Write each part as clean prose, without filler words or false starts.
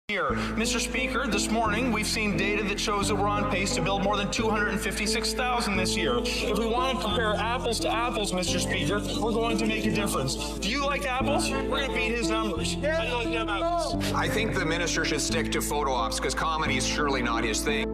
Here, Mr. Speaker, this morning we've seen data that shows that we're on pace to build more than 256,000 this year. If we want to compare apples to apples, Mr. Speaker, we're going to make a difference. Do you like apples? We're going to beat his numbers. How do you like them apples? I think the minister should stick to photo ops because comedy is surely not his thing.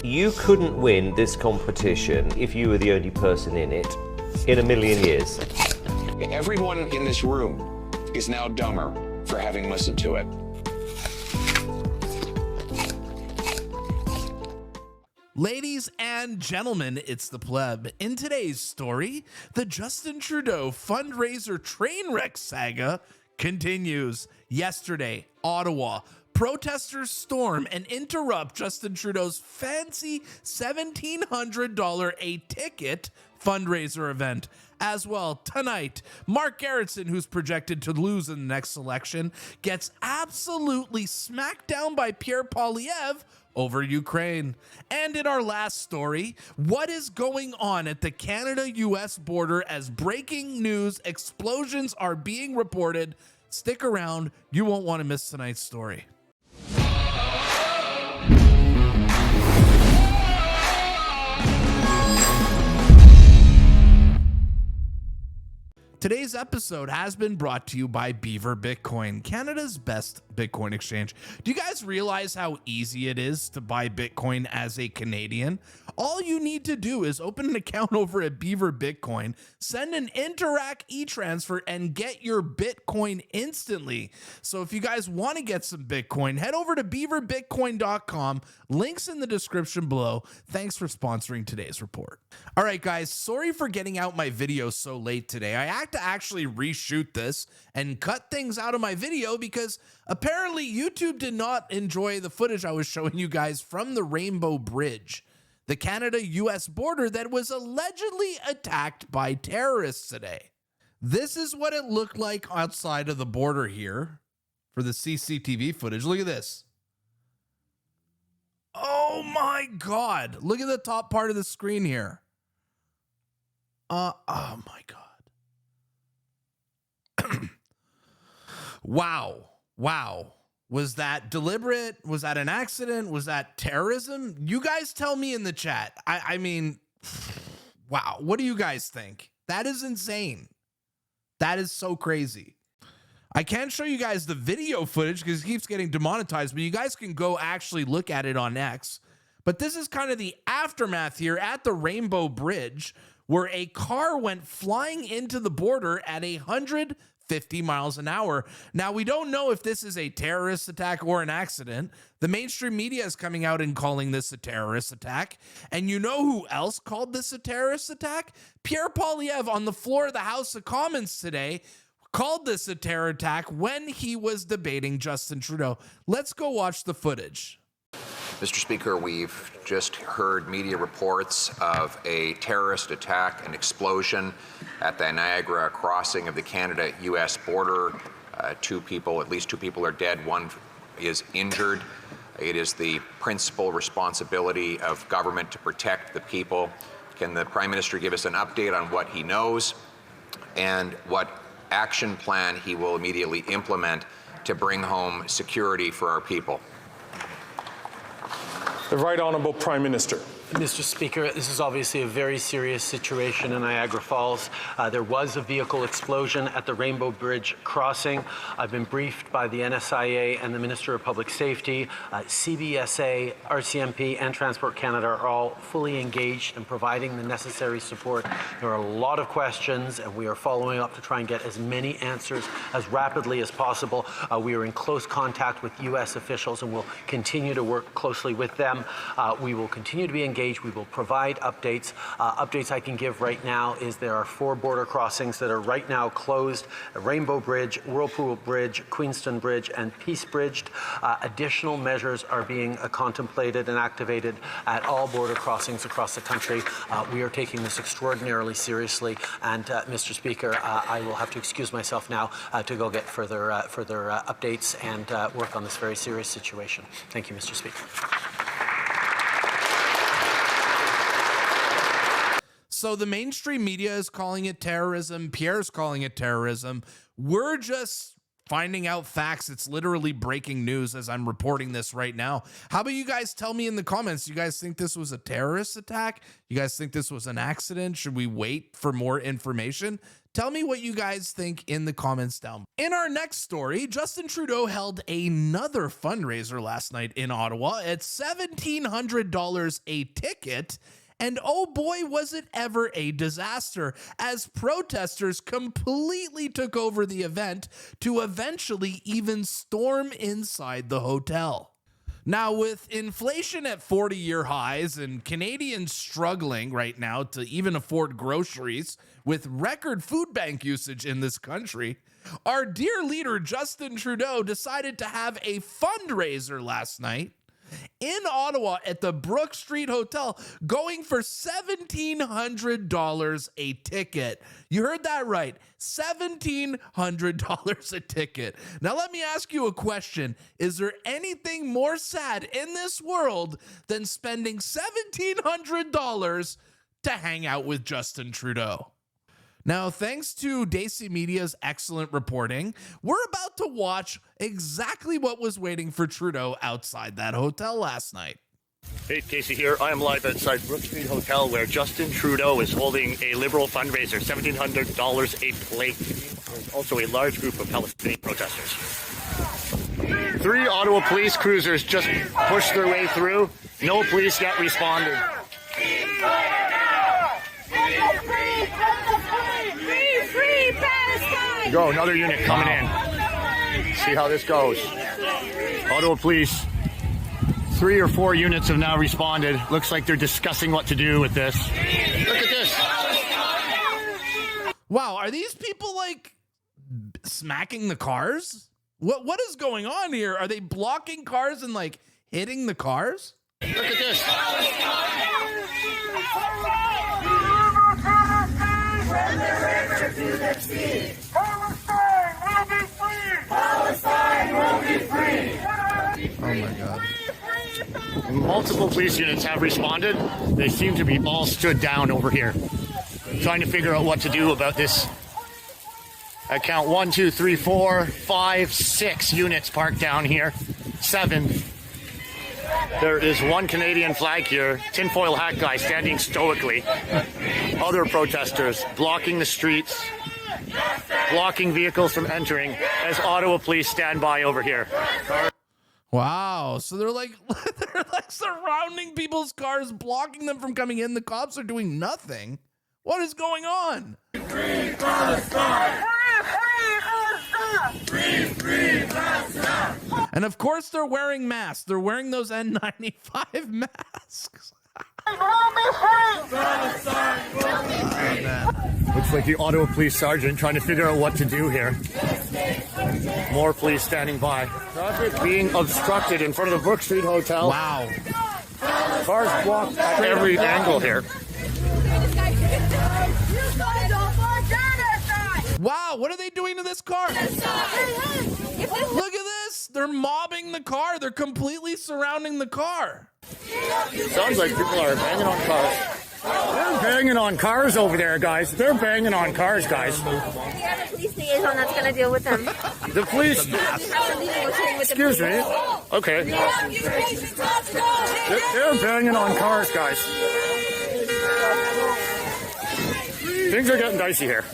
You couldn't win this competition if you were the only person in it in a million years. Everyone in this room is now dumber for having listened to it. Ladies and gentlemen, it's the pleb. In today's story, the Justin Trudeau fundraiser train wreck saga continues. Yesterday, Ottawa, protesters storm and interrupt Justin Trudeau's fancy $1,700 a ticket fundraiser event. As well, tonight, Mark Garrettson, who's projected to lose in the next election, gets absolutely smacked down by Pierre Poilievre over Ukraine. And in our last story, what is going on at the Canada-US border as breaking news explosions are being reported? Stick around, you won't want to miss tonight's story. Today's episode has been brought to you by Beaver Bitcoin, Canada's best Bitcoin exchange. Do you guys realize how easy it is to buy Bitcoin as a Canadian? All you need to do is open an account over at Beaver Bitcoin, send an Interac e-transfer, and get your Bitcoin instantly. So if you guys want to get some Bitcoin, head over to beaverbitcoin.com. Links in the description below. Thanks for sponsoring today's report. All right, guys, sorry for getting out my video so late today. I had to actually reshoot this and cut things out of my video because apparently YouTube did not enjoy the footage I was showing you guys from the Rainbow Bridge, the Canada-US border that was allegedly attacked by terrorists today. This is what it looked like outside of the border here for the CCTV footage. Look at this. Oh my God. Look at the top part of the screen here. Oh my God. Wow. Was that deliberate? Was that an accident? Was that terrorism? You guys tell me in the chat. I mean, wow. What do you guys think? That is insane. That is so crazy. I can't show you guys the video footage because it keeps getting demonetized, but you guys can go actually look at it on X. But this is kind of the aftermath here at the Rainbow Bridge, where a car went flying into the border at 150 miles an hour. Now, we don't know if this is a terrorist attack or an accident. The mainstream media is coming out and calling this a terrorist attack. And you know who else called this a terrorist attack? Pierre Poilievre on the floor of the House of Commons today called this a terror attack when he was debating Justin Trudeau. Let's go watch the footage. Mr. Speaker, we've just heard media reports of a terrorist attack, an explosion at the Niagara crossing of the Canada-US border. At least two people are dead, one is injured. It is the principal responsibility of government to protect the people. Can the Prime Minister give us an update on what he knows and what action plan he will immediately implement to bring home security for our people? The Right Honourable Prime Minister. Mr. Speaker, this is obviously a very serious situation in Niagara Falls. There was a vehicle explosion at the Rainbow Bridge crossing. I've been briefed by the NSIA and the Minister of Public Safety. CBSA, RCMP, and Transport Canada are all fully engaged in providing the necessary support. There are a lot of questions, and we are following up to try and get as many answers as rapidly as possible. We are in close contact with U.S. officials, and we'll continue to work closely with them. We will continue to be engaged. We will provide updates. Updates I can give right now is there are 4 border crossings that are right now closed: Rainbow Bridge, Whirlpool Bridge, Queenston Bridge, and Peace Bridge. Additional measures are being contemplated and activated at all border crossings across the country. We are taking this extraordinarily seriously, and Mr. Speaker, I will have to excuse myself now to go get further updates and work on this very serious situation. Thank you, Mr. Speaker. So the mainstream media is calling it terrorism. Pierre's calling it terrorism. We're just finding out facts. It's literally breaking news as I'm reporting this right now. How about you guys tell me in the comments? You guys think this was a terrorist attack? You guys think this was an accident? Should we wait for more information? Tell me what you guys think in the comments down. In our next story, Justin Trudeau held another fundraiser last night in Ottawa at $1,700 a ticket. And oh boy, was it ever a disaster, as protesters completely took over the event to eventually even storm inside the hotel. Now, with inflation at 40-year highs and Canadians struggling right now to even afford groceries with record food bank usage in this country, our dear leader Justin Trudeau decided to have a fundraiser last night in Ottawa at the Brook Street Hotel, going for $1,700 a ticket. You heard that right, $1,700 a ticket. Now let me ask you a question. Is there anything more sad in this world than spending $1,700 to hang out with Justin Trudeau? Now, thanks to Daisy Media's excellent reporting, we're about to watch exactly what was waiting for Trudeau outside that hotel last night. Hey, Casey here. I am live outside Brook Street Hotel where Justin Trudeau is holding a Liberal fundraiser, $1,700 a plate. There's also a large group of Palestinian protesters. 3 Ottawa police cruisers just pushed their way through. No police yet responded. Go, another unit coming in. See how this goes. Ottawa police, 3 or 4 units have now responded. Looks like they're discussing what to do with this. Look at this. Wow, are these people like smacking the cars? What is going on here? Are they blocking cars and like hitting the cars? Look at this. Oh my God. Multiple police units have responded. They seem to be all stood down over here, trying to figure out what to do about this. I count 1, 2, 3, 4, 5, 6 units parked down here. 7. There is 1 Canadian flag here, tinfoil hat guy standing stoically. Other protesters blocking the streets, blocking vehicles from entering as Ottawa police stand by over here. Wow, so they're like surrounding people's cars, blocking them from coming in. The cops are doing nothing. What is going on? Free Palestine! Free Palestine! And of course they're wearing masks. They're wearing those N95 masks. Looks like the Ottawa police sergeant trying to figure out what to do here. More police standing by. Traffic being obstructed in front of the Brook Street Hotel. Wow. Cars blocked at every angle here. Wow, what are they doing to this car? Look at this. They're mobbing the car. They're completely surrounding the car. Sounds like people are banging on cars. They're banging on cars over there, guys. They're banging on cars, guys. We have a police liaison that's going to deal with them. The police... Excuse me. Okay. They're banging on cars, guys. Things are getting dicey here.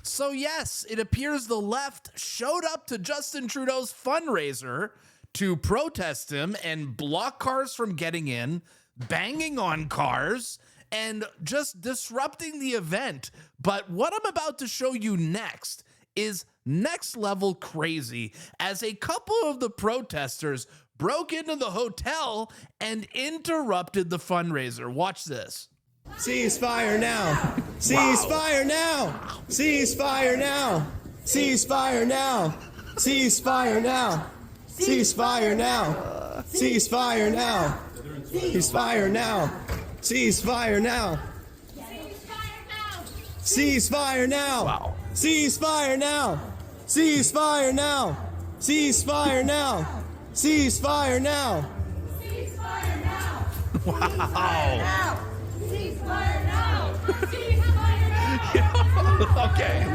So yes, it appears the left showed up to Justin Trudeau's fundraiser to protest him and block cars from getting in, banging on cars, and just disrupting the event. But what I'm about to show you next is next level crazy, as a couple of the protesters broke into the hotel and interrupted the fundraiser. Watch this. Ceasefire now. Ceasefire now. Ceasefire now. Ceasefire now. Ceasefire now. Ceasefire now. Ceasefire now. Ceasefire now. Ceasefire now. Ceasefire now. Wow. Ceasefire now. Ceasefire now. Ceasefire now. Ceasefire now. Wow. Okay.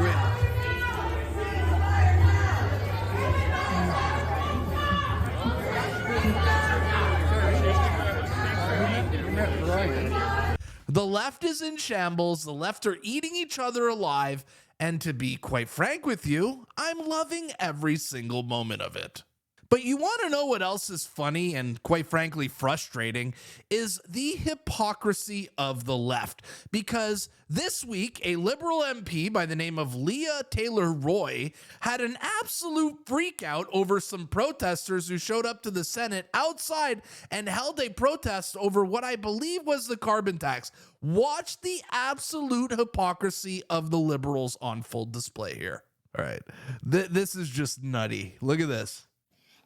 The left is in shambles. The left are eating each other alive. And to be quite frank with you, I'm loving every single moment of it. But you want to know what else is funny and quite frankly frustrating is the hypocrisy of the left. Because this week, a Liberal MP by the name of Leah Taylor Roy had an absolute freak out over some protesters who showed up to the Senate outside and held a protest over what I believe was the carbon tax. Watch the absolute hypocrisy of the Liberals on full display here. All right, this is just nutty. Look at this.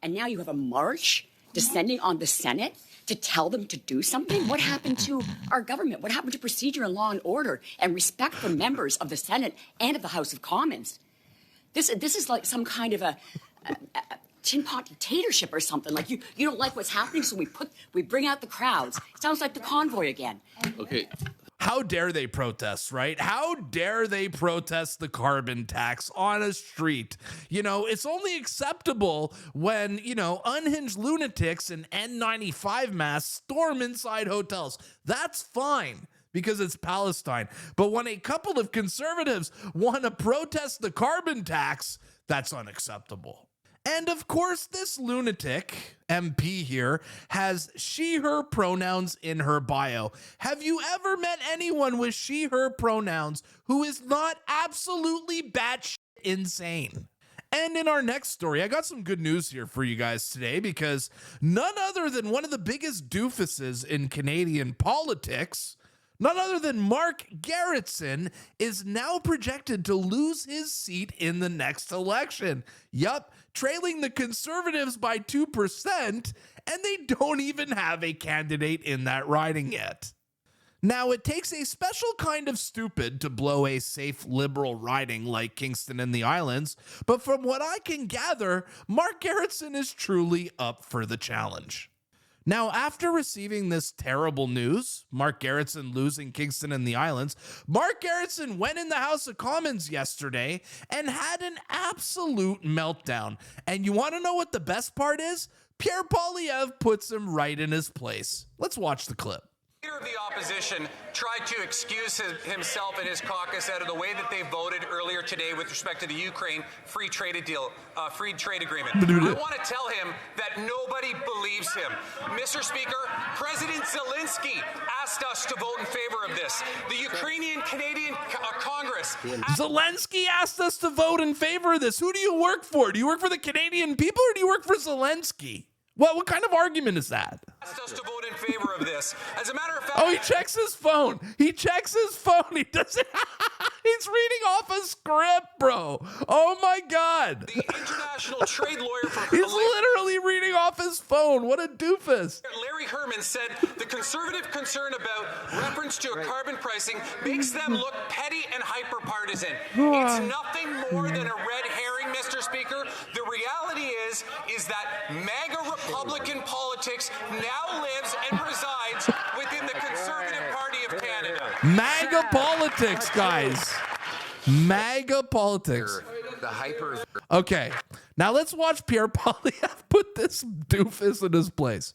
And now you have a march descending on the Senate to tell them to do something? What happened to our government? What happened to procedure and law and order and respect for members of the Senate and of the House of Commons? This is like some kind of a tin pot dictatorship or something. Like you don't like what's happening, so we bring out the crowds. Sounds like the convoy again. Okay. How dare they protest, right? How dare they protest the carbon tax on a street? You know, it's only acceptable when, you know, unhinged lunatics in N95 masks storm inside hotels. That's fine because it's Palestine. But when a couple of conservatives want to protest the carbon tax, that's unacceptable. And of course, this lunatic MP here has she, her pronouns in her bio. Have you ever met anyone with she, her pronouns who is not absolutely batshit insane? And in our next story, I got some good news here for you guys today because none other than one of the biggest doofuses in Canadian politics, none other than Mark Gerritsen, is now projected to lose his seat in the next election. Yup, trailing the Conservatives by 2%, and they don't even have a candidate in that riding yet. Now, it takes a special kind of stupid to blow a safe Liberal riding like Kingston and the Islands, but from what I can gather, Mark Gerritsen is truly up for the challenge. Now, after receiving this terrible news, Mark Gerritsen losing Kingston and the Islands, Mark Gerritsen went in the House of Commons yesterday and had an absolute meltdown. And you want to know what the best part is? Pierre Poilievre puts him right in his place. Let's watch the clip. Leader of the opposition tried to excuse himself and his caucus out of the way that they voted earlier today with respect to the Ukraine free trade agreement. I want to tell him that nobody believes him. Mr. Speaker, President Zelensky asked us to vote in favor of this. The Ukrainian Canadian Congress. Zelensky asked us to vote in favor of this. Who do you work for? Do you work for the Canadian people or do you work for Zelensky? What kind of argument is that? Asked us to vote in favor of this. As a matter of fact... Oh, he checks his phone. He checks his phone. He doesn't... He's reading off a script, bro. Oh, my God. The international trade lawyer for... He's literally reading off his phone. What a doofus. Larry Herman said the conservative concern about reference to a carbon pricing makes them look petty and hyper-partisan. It's nothing more than a red herring, Mr. Speaker. The reality is that MAGA Republican politics now lives and resides within the Conservative Party of Canada. MAGA politics, guys. MAGA politics. Okay, now let's watch Pierre Poilievre put this doofus in his place.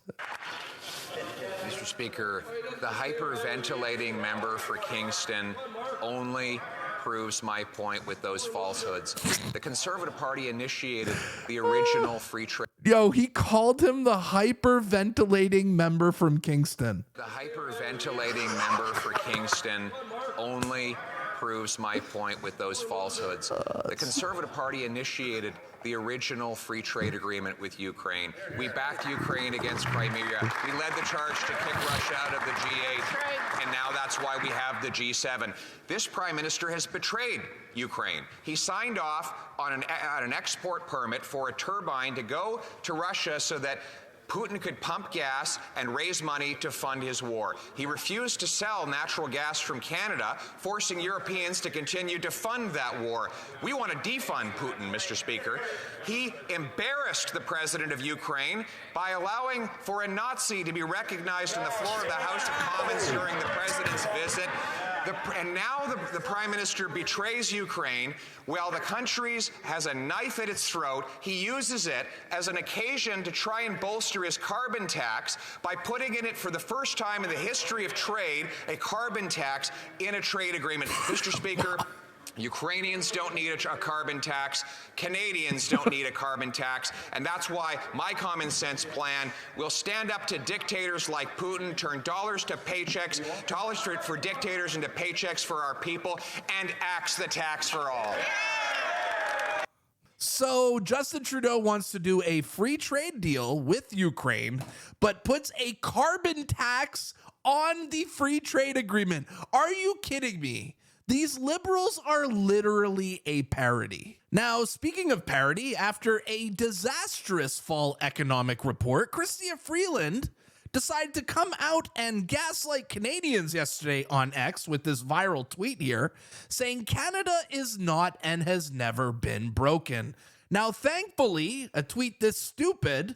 Mr. Speaker, the hyperventilating member for Kingston only proves my point with those falsehoods. The Conservative Party initiated the original free trade. Yo, he called him the hyperventilating member from Kingston. The hyperventilating member for Kingston only proves my point with those falsehoods. The Conservative Party initiated the original free trade agreement with Ukraine. We backed Ukraine against Crimea. We led the charge to kick Russia out of the G8, and now that's why we have the G7. This Prime Minister has betrayed Ukraine. He signed off on an export permit for a turbine to go to Russia so that Putin could pump gas and raise money to fund his war. He refused to sell natural gas from Canada, forcing Europeans to continue to fund that war. We want to defund Putin, Mr. Speaker. He embarrassed the president of Ukraine by allowing for a Nazi to be recognized on the floor of the House of Commons during the president's visit. And now the Prime Minister betrays Ukraine. While the country has a knife at its throat, he uses it as an occasion to try and bolster his carbon tax by putting in it for the first time in the history of trade a carbon tax in a trade agreement. Mr. Speaker, Ukrainians don't need a carbon tax. Canadians don't need a carbon tax. And that's why my common sense plan will stand up to dictators like Putin, turn dollars to paychecks, dollars for dictators into paychecks for our people, and axe the tax for all. So Justin Trudeau wants to do a free trade deal with Ukraine, but puts a carbon tax on the free trade agreement. Are you kidding me? These liberals are literally a parody. Now, speaking of parody, after a disastrous fall economic report, Chrystia Freeland decided to come out and gaslight Canadians yesterday on X with this viral tweet here, saying Canada is not and has never been broken. Now, thankfully, a tweet this stupid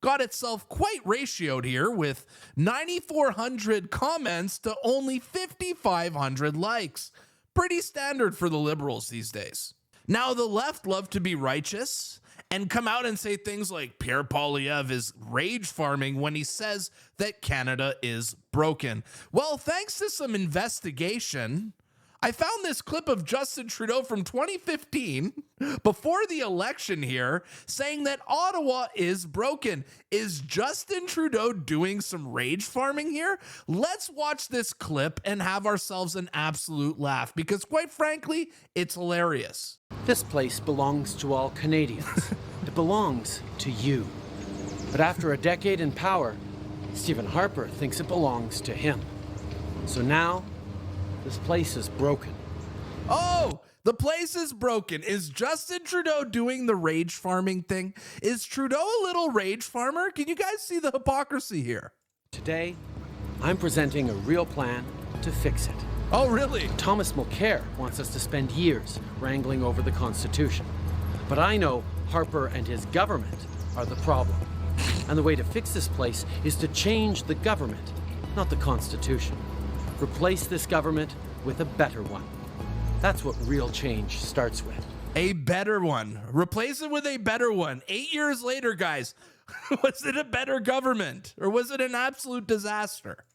got itself quite ratioed here with 9,400 comments to only 5,500 likes. Pretty standard for the liberals these days. Now, the left love to be righteous and come out and say things like Pierre Poilievre is rage farming when he says that Canada is broken. Well, thanks to some investigation, I found this clip of Justin Trudeau from 2015, before the election here, saying that Ottawa is broken. Is Justin Trudeau doing some rage farming here? Let's watch this clip and have ourselves an absolute laugh, because quite frankly, it's hilarious. This place belongs to all Canadians. It belongs to you. But after a decade in power, Stephen Harper thinks it belongs to him. So now, this place is broken. Oh, the place is broken. Is Justin Trudeau doing the rage farming thing? Is Trudeau a little rage farmer? Can you guys see the hypocrisy here? Today, I'm presenting a real plan to fix it. Oh, really? Thomas Mulcair wants us to spend years wrangling over the Constitution. But I know Harper and his government are the problem. And the way to fix this place is to change the government, not the Constitution. Replace this government with a better one. That's what real change starts with. A better one. Replace it with a better one. 8 years later, guys, was it a better government or was it an absolute disaster?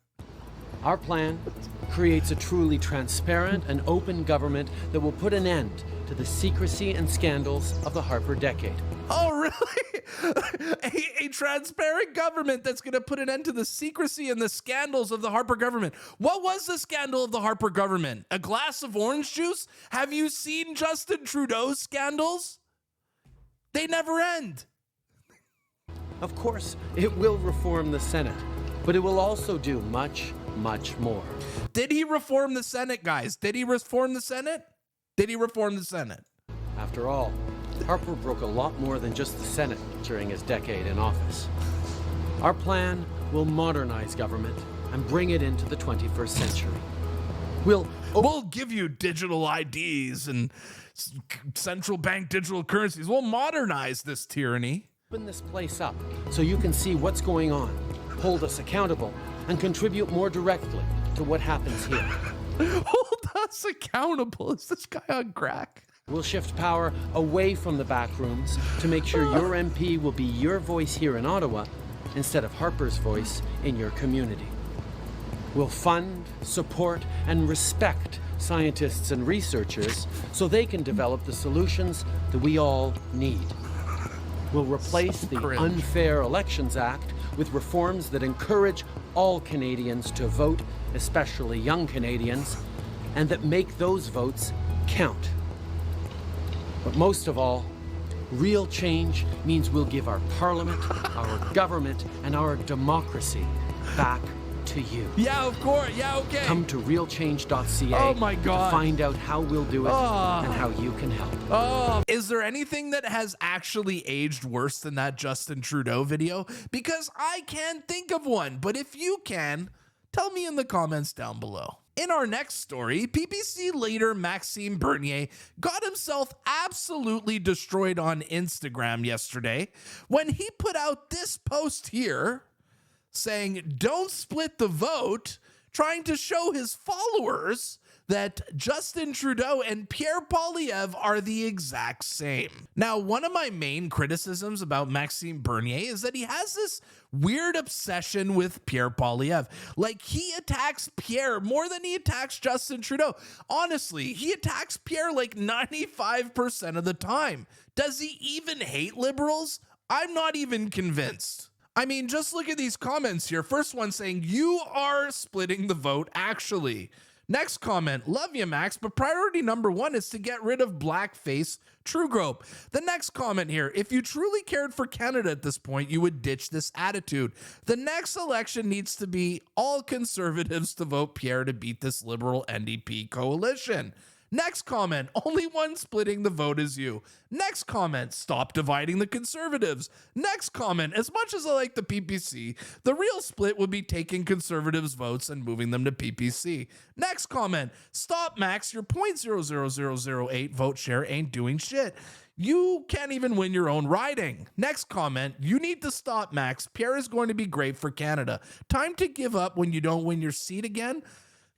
Our plan creates a truly transparent and open government that will put an end to the secrecy and scandals of the Harper decade. Oh, really? a transparent government that's going to put an end to the secrecy and the scandals of the Harper government. What was the scandal of the Harper government? A glass of orange juice? Have you seen Justin Trudeau's scandals? They never end. Of course, it will reform the Senate, but it will also do much, much more. Did he reform the Senate, guys? Did he reform the Senate? Did he reform the Senate? After all, Harper broke a lot more than just the Senate during his decade in office. Our plan will modernize government and bring it into the 21st century. We'll give you digital IDs and central bank digital currencies. We'll modernize this tyranny. Open this place up so you can see what's going on, hold us accountable, and contribute more directly to what happens here. Hold us accountable? Is this guy on crack? We'll shift power away from the back rooms to make sure your MP will be your voice here in Ottawa instead of Harper's voice in your community. We'll fund, support, and respect scientists and researchers so they can develop the solutions that we all need. We'll replace the Unfair Elections Act with reforms that encourage all Canadians to vote, especially young Canadians, and that make those votes count. But most of all, real change means we'll give our parliament, our government, and our democracy back to you. Yeah, of course. Yeah, okay. Come to realchange.ca oh my God. to find out how we'll do it and how you can help. Oh, is there anything that has actually aged worse than that Justin Trudeau video? Because I can't think of one, but if you can, tell me in the comments down below. In our next story, PPC leader Maxime Bernier got himself absolutely destroyed on Instagram yesterday when he put out this post here saying, "Don't split the vote," trying to show his followers that Justin Trudeau and Pierre Poilievre are the exact same. Now, one of my main criticisms about Maxime Bernier is that he has this weird obsession with Pierre Poilievre. Like, he attacks Pierre more than he attacks Justin Trudeau. Honestly, he attacks Pierre like 95% of the time. Does he even hate liberals? I'm not even convinced. I mean, just look at these comments here. First one saying, you are splitting the vote, actually. Next comment, love you, Max, but priority number one is to get rid of blackface Trudeau. The next comment here, if you truly cared for Canada at this point, you would ditch this attitude. The next election needs to be all Conservatives to vote Pierre to beat this Liberal NDP coalition. Next comment, only one splitting the vote is you. Next comment, stop dividing the Conservatives. Next comment, as much as I like the PPC, the real split would be taking Conservatives' votes and moving them to PPC. Next comment, stop Max, your 0.00008 vote share ain't doing shit. You can't even win your own riding. Next comment, you need to stop Max. Pierre is going to be great for Canada. Time to give up when you don't win your seat again.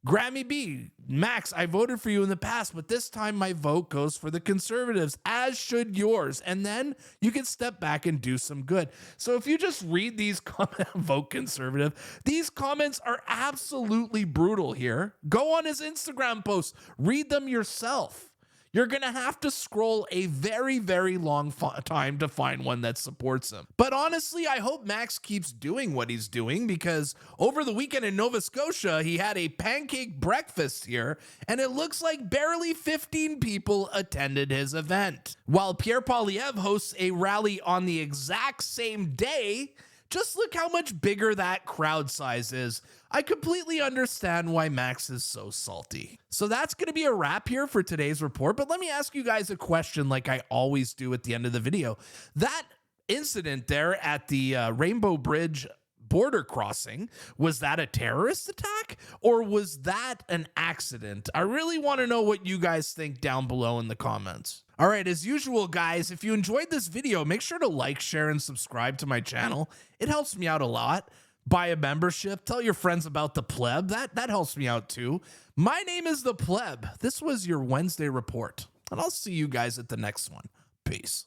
Grammy B, Max, I voted for you in the past, but this time my vote goes for the Conservatives, as should yours. And then you can step back and do some good. So if you just read these comments, vote Conservative, these comments are absolutely brutal here. Go on his Instagram posts, read them yourself. You're going to have to scroll a very, very long time to find one that supports him. But honestly, I hope Max keeps doing what he's doing, because over the weekend in Nova Scotia, he had a pancake breakfast here, and it looks like barely 15 people attended his event. While Pierre Poilievre hosts a rally on the exact same day, just look how much bigger that crowd size is. I completely understand why Max is so salty. So that's going to be a wrap here for today's report. But let me ask you guys a question like I always do at the end of the video. That incident there at the Rainbow Bridge border crossing, was that a terrorist attack or was that an accident? I really want to know what you guys think down below in the comments. All right, as usual, guys, if you enjoyed this video, make sure to like, share, and subscribe to my channel. It helps me out a lot. Buy a membership. Tell your friends about the pleb. That helps me out too. My name is the pleb. This was your Wednesday report, and I'll see you guys at the next one. Peace.